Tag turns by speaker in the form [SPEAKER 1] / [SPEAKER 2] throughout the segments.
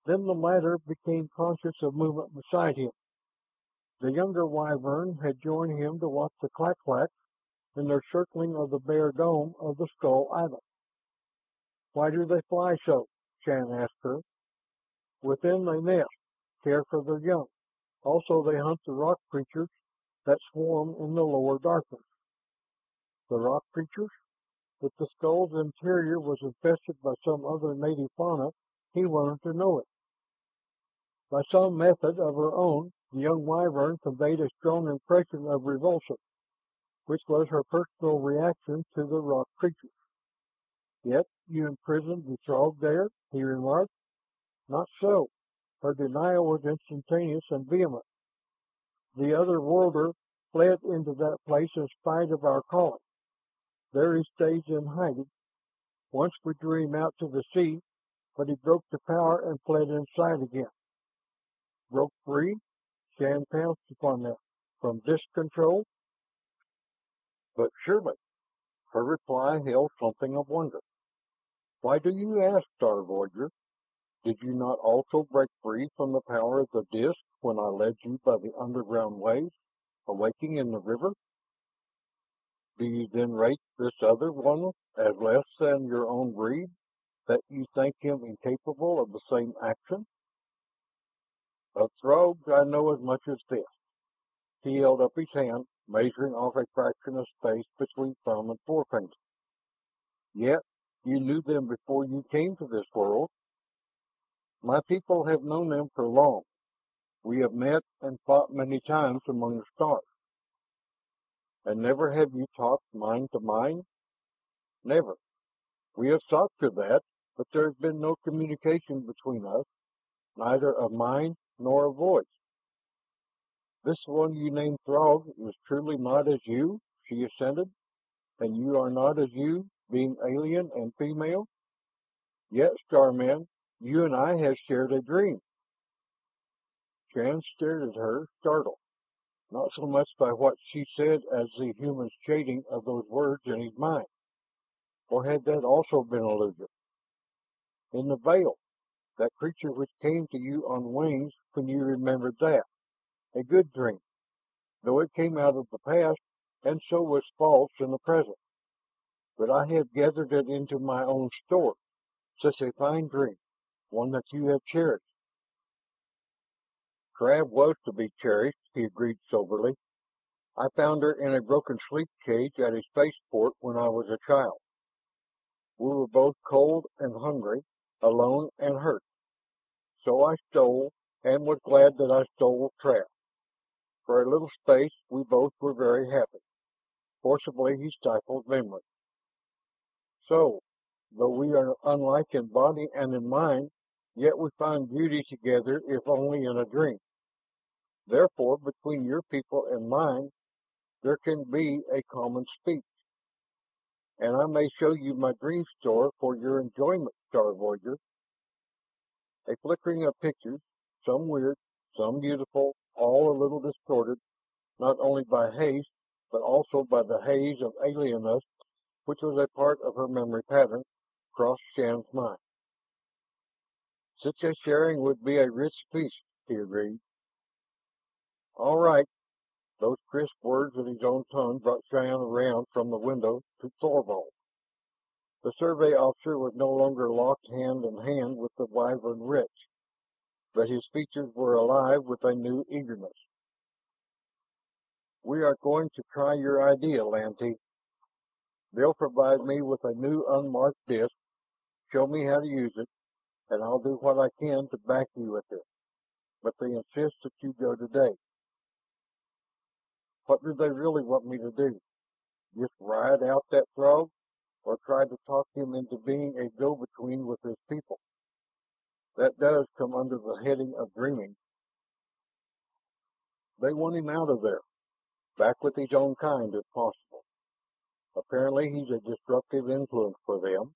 [SPEAKER 1] Then the latter became conscious of movement beside him. The younger wyvern had joined him to watch the clack-clacks in their circling of the bare dome of the Skull Island. "Why do they fly so?" Shan asked her. "Within they nest, care for their young. Also they hunt the rock creatures that swarm in the lower darkness." The rock creatures? If the skull's interior was infested by some other native fauna, he wanted to know it. By some method of her own, the young wyvern conveyed a strong impression of revulsion, which was her personal reaction to the rock creatures. "Yet you imprisoned the Throg there?" he remarked. "Not so." Her denial was instantaneous and vehement. "The other worlder fled into that place in spite of our calling. There he stays in hiding. Once we drew him out to the sea, but he broke the power and fled inside again." "Broke free?" Shan pounced upon that. "From this control?" "But surely." Her reply held something of wonder. "Why do you ask, Star Voyager? Did you not also break free from the power of the disk when I led you by the underground ways, awaking in the river? Do you then rate this other one as less than your own breed, that you think him incapable of the same action?" "Of Throgs I know as much as this." He held up his hand, measuring off a fraction of space between thumb and forefinger. "Yet you knew them before you came to this world." "My people have known them for long. We have met and fought many times among the stars." "And never have you talked mind to mind?" "Never. We have sought for that, but there has been no communication between us, neither of mind nor of voice." "This one you name Throg is truly not as you," she assented. "And you are not as you, being alien and female. Yet, Starman, you and I have shared a dream." Shan stared at her, startled, not so much by what she said as the human shading of those words in his mind. Or had that also been illusion? "In the veil, that creature which came to you on wings when you remembered that. A good dream, though it came out of the past, and so was false in the present. But I have gathered it into my own store. Such a fine dream, one that you have cherished." "Crab was to be cherished," he agreed soberly. "I found her in a broken sleep cage at a spaceport when I was a child. We were both cold and hungry, alone and hurt. So I stole, and was glad that I stole Trap. For a little space we both were very happy." Forcibly he stifled memory. "So, though we are unlike in body and in mind, yet we find beauty together if only in a dream. Therefore, between your people and mine, there can be a common speech. And I may show you my dream store for your enjoyment, Star Voyager." A flickering of pictures, some weird, some beautiful, all a little distorted, not only by haste, but also by the haze of alienness which was a part of her memory pattern, crossed Shan's mind. "Such a sharing would be a rich feast," he agreed. "All right." Those crisp words in his own tongue brought Shan around from the window to Thorvald. The survey officer was no longer locked hand in hand with the wyvern wretch, but his features were alive with a new eagerness. "We are going to try your idea, Lantee. They'll provide me with a new unmarked disk, show me how to use it, and I'll do what I can to back you with it. But they insist that you go today." "What do they really want me to do? Just ride out that Throg, or try to talk him into being a go-between with his people? That does come under the heading of dreaming." "They want him out of there, back with his own kind if possible. Apparently he's a disruptive influence for them.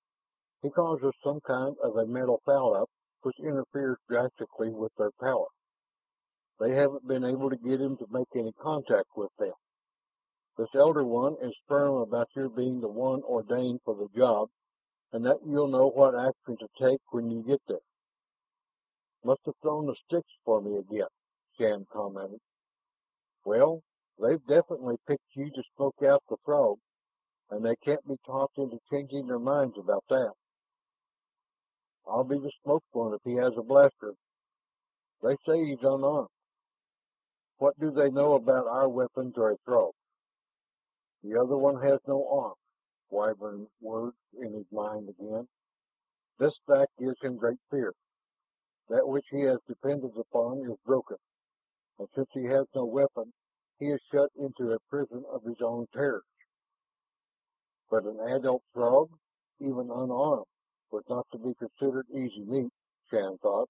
[SPEAKER 1] He causes some kind of a mental foul-up which interferes drastically with their power. They haven't been able to get him to make any contact with them. This Elder One is firm about your being the one ordained for the job, and that you'll know what action to take when you get there. Must have thrown the sticks for me again, Shan commented. Well, they've definitely picked you to smoke out the frog, and they can't be talked into changing their minds about that. I'll be the smoke one if he has a blaster. They say he's unarmed. What do they know about our weapons or a throw? The other one has no arm, Wyvern words in his mind again. This fact gives him great fear. That which he has depended upon is broken, and since he has no weapon, he is shut into a prison of his own terrors. But an adult frog, even unarmed, was not to be considered easy meat, Shan thought.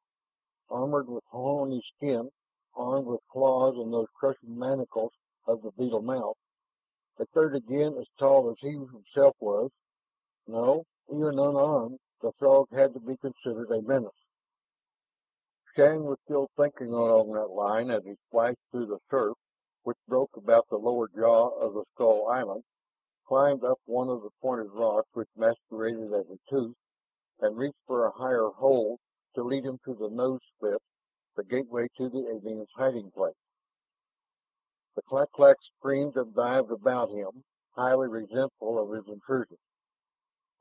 [SPEAKER 1] Armored with horny skin, armed with claws and those crushing manacles of the beetle mouth, a third again as tall as he himself was. No, even unarmed, the frog had to be considered a menace. Shan was still thinking along that line as he splashed through the surf, which broke about the lower jaw of the Skull Island, climbed up one of the pointed rocks which masqueraded as a tooth, and reached for a higher hold to lead him to the nose slit, the gateway to the alien's hiding place. The clack-clack screamed and dived about him, highly resentful of his intrusion,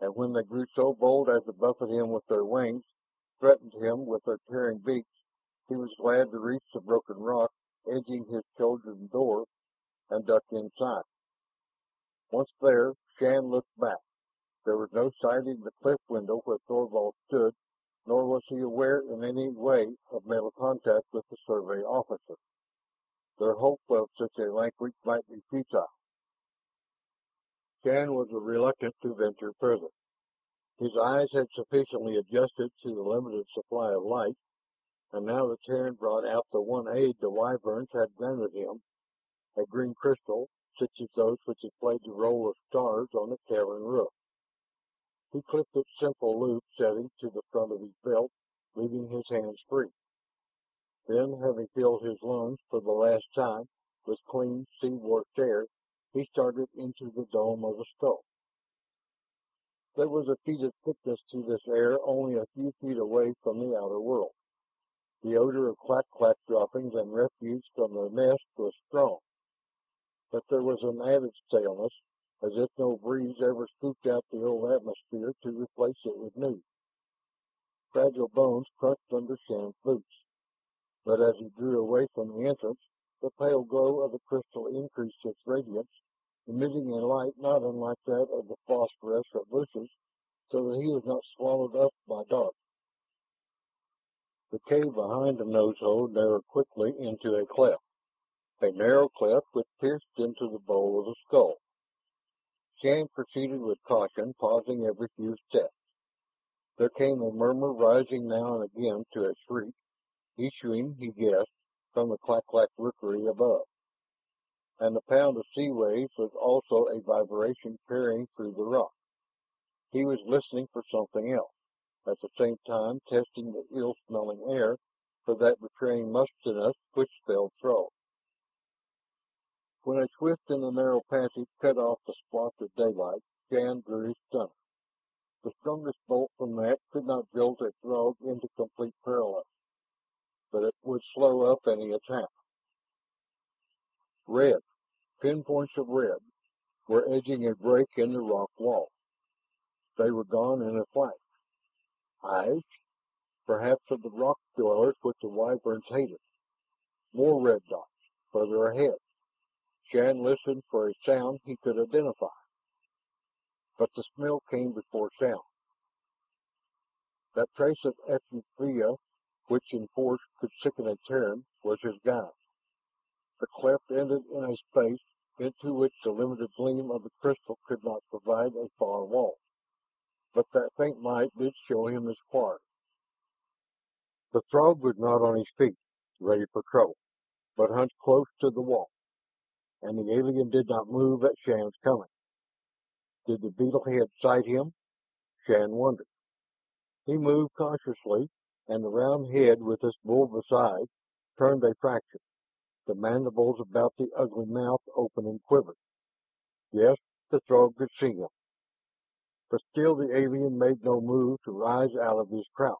[SPEAKER 1] and when they grew so bold as to buffet him with their wings, threatened him with their tearing beaks, he was glad to reach the broken rock, edging his chosen door, and duck inside. Once there, Shan looked back. There was no sighting the cliff window where Thorvald stood, nor was he aware in any way of mental contact with the survey officer. Their hope of such a language might be futile. Shan was reluctant to venture further. His eyes had sufficiently adjusted to the limited supply of light, and now the Terran brought out the one aid the Wyverns had granted him, a green crystal, such as those which had played the role of stars on the cavern roof. He clipped its simple loop setting to the front of his belt, leaving his hands free. Then, having filled his lungs for the last time with clean, sea-washed air, he started into the dome of the skull. There was a feet of thickness to this air only a few feet away from the outer world. The odor of clack-clack droppings and refuse from their nest was strong, but there was an added staleness, as if no breeze ever scooped out the old atmosphere to replace it with new. Fragile bones crunched under Shan's boots, but as he drew away from the entrance, the pale glow of the crystal increased its radiance, emitting a light not unlike that of the phosphorescent bushes, so that he was not swallowed up by dark. The cave behind the nose hole narrowed quickly into a narrow cleft which pierced into the bowl of the skull. Shan proceeded with caution, pausing every few steps. There came a murmur rising now and again to a shriek, issuing, he guessed, from the clack-clack rookery above. And the pound of sea waves was also a vibration carrying through the rock. He was listening for something else, at the same time testing the ill-smelling air for that betraying mustiness which spelled throw. When a swift in the narrow passage cut off the splotch of daylight, Shan drew his stunner. The strongest bolt from that could not jolt a frog into complete paralysis, but it would slow up any attack. Red, pinpoints of red, were edging a break in the rock wall. They were gone in a flash. Eyes, perhaps of the rock dwellers which the Wyverns hated. More red dots, further ahead. Shan listened for a sound he could identify, but the smell came before sound. That trace of effluvia which in force could sicken a Terran was his guide. The cleft ended in a space into which the limited gleam of the crystal could not provide a far wall, but that faint light did show him his quarry. The frog was not on his feet, ready for trouble, but hunched close to the wall, and the alien did not move at Shan's coming. Did the beetle head sight him? Shan wondered. He moved cautiously, and the round head with its bulbous eyes turned a fraction. The mandibles about the ugly mouth opened and quivered. Yes, the frog could see him. But still the alien made no move to rise out of his crouch.